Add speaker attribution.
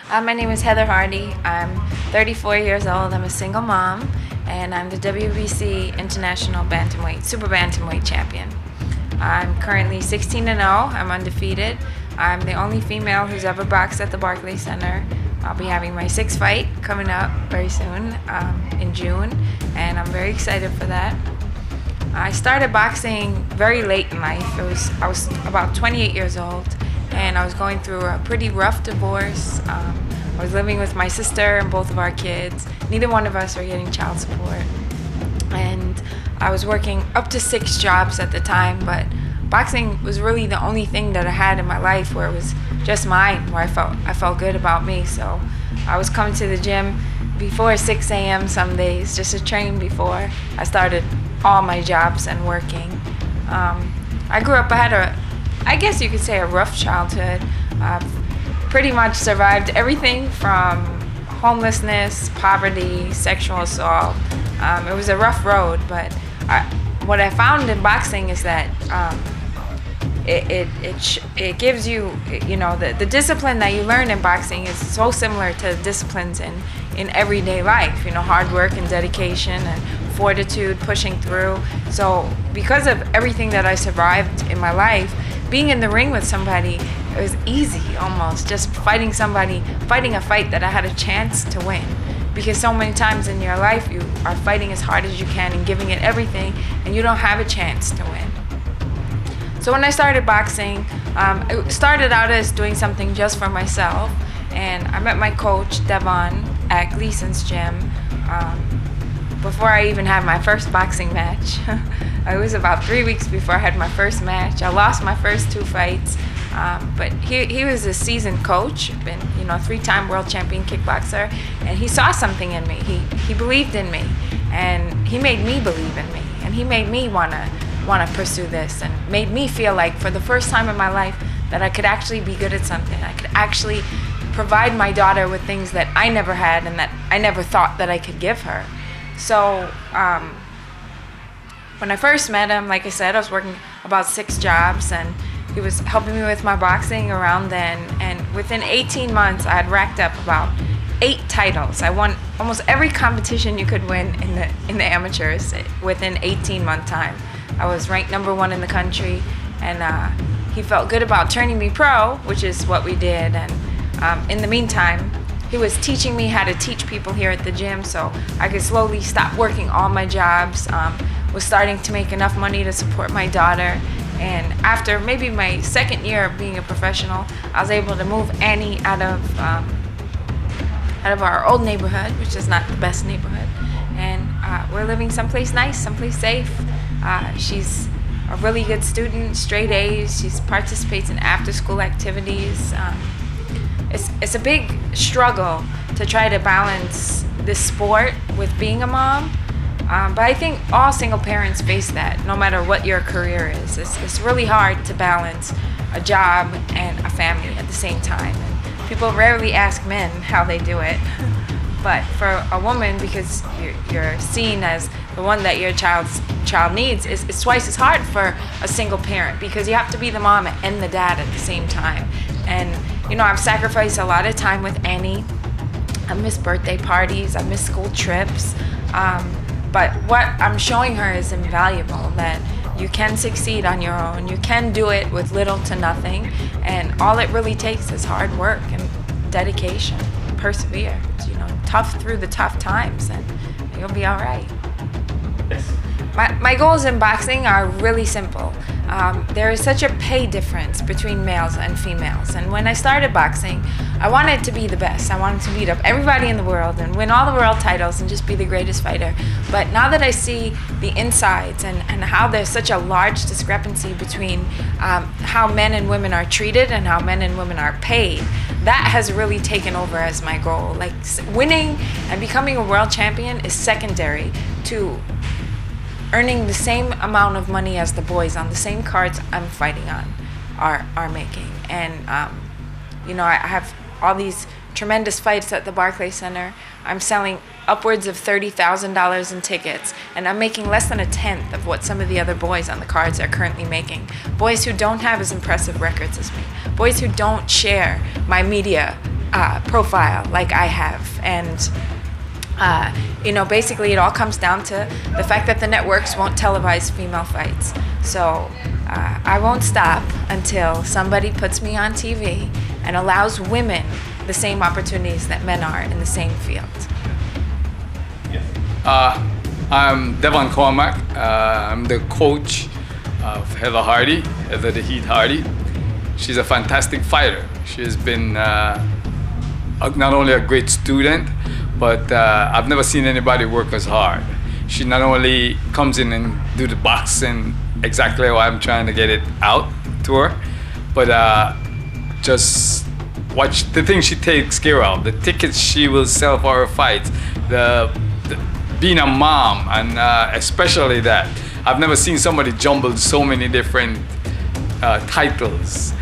Speaker 1: My name is Heather Hardy. I'm 34 years old. I'm a single mom, and I'm the WBC International Super Bantamweight champion. I'm currently 16-0. I'm undefeated. I'm the only female who's ever boxed at the Barclays Center. I'll be having my 6th fight coming up very soon in June, and I'm very excited for that. I started boxing very late in life. I was about 28 years old, and I was going through a pretty rough divorce. I was living with my sister and both of our kids. Neither one of us were getting child support. And I was working up to 6 jobs at the time, but boxing was really the only thing that I had in my life where it was just mine, where I felt good about me. So I was coming to the gym before 6 a.m. some days just to train before I started all my jobs and working. I grew up, I had I guess you could say, a rough childhood. Pretty much survived everything from homelessness, poverty, sexual assault. It was a rough road, but what I found in boxing is that it gives you, the discipline that you learn in boxing is so similar to disciplines in everyday life. Hard work and dedication and fortitude, pushing through. So because of everything that I survived in my life, being in the ring with somebody, it was easy almost, just fighting a fight that I had a chance to win. Because so many times in your life you are fighting as hard as you can and giving it everything, and you don't have a chance to win. So when I started boxing, it started out as doing something just for myself, and I met my coach, Devon, at Gleason's gym before I even had my first boxing match. It was about 3 weeks before I had my first match. I lost my first 2 fights, but he was a seasoned coach, been 3-time world champion kickboxer, and he saw something in me. He believed in me, and he made me believe in me, and he made me wanna pursue this, and made me feel like for the first time in my life that I could actually be good at something. I could actually provide my daughter with things that I never had and that I never thought that I could give her. So when I first met him, like I said, I was working about 6 jobs, and he was helping me with my boxing around then. And within 18 months, I had racked up about 8 titles. I won almost every competition you could win in the amateurs within 18-month time. I was ranked #1 in the country, and he felt good about turning me pro, which is what we did. And in the meantime, he was teaching me how to teach people here at the gym, so I could slowly stop working all my jobs. Was starting to make enough money to support my daughter, and after maybe my 2nd year of being a professional, I was able to move Annie out of our old neighborhood, which is not the best neighborhood, and we're living someplace nice, someplace safe. She's a really good student, straight A's. She participates in after-school activities. It's a big struggle to try to balance this sport with being a mom, but I think all single parents face that, no matter what your career is. It's really hard to balance a job and a family at the same time. And people rarely ask men how they do it, but for a woman, because you're seen as the one that your child needs, it's twice as hard for a single parent, because you have to be the mom and the dad at the same time. And I've sacrificed a lot of time with Annie. I miss birthday parties, I miss school trips, but what I'm showing her is invaluable, that you can succeed on your own, you can do it with little to nothing, and all it really takes is hard work and dedication. Persevere, tough through the tough times, and you'll be all right. My goals in boxing are really simple. There is such a pay difference between males and females, and when I started boxing, I wanted to be the best. I wanted to beat up everybody in the world and win all the world titles and just be the greatest fighter. But now that I see the insides and how there's such a large discrepancy between how men and women are treated and how men and women are paid, that has really taken over as my goal. Like, winning and becoming a world champion is secondary to earning the same amount of money as the boys on the same cards I'm fighting on are making. And I have all these tremendous fights at the Barclays Center. I'm selling upwards of $30,000 in tickets, and I'm making less than 1/10 of what some of the other boys on the cards are currently making. Boys who don't have as impressive records as me. Boys who don't share my media profile like I have. And basically it all comes down to the fact that the networks won't televise female fights. So I won't stop until somebody puts me on TV and allows women the same opportunities that men are in the same field.
Speaker 2: I'm Devon Cormack. I'm the coach of Heather Hardy, Heather the Heat Hardy. She's a fantastic fighter. She has been not only a great student, but I've never seen anybody work as hard. She not only comes in and do the boxing exactly how I'm trying to get it out to her, but just watch the things she takes care of, the tickets she will sell for her fights, being a mom, and especially that. I've never seen somebody jumble so many different titles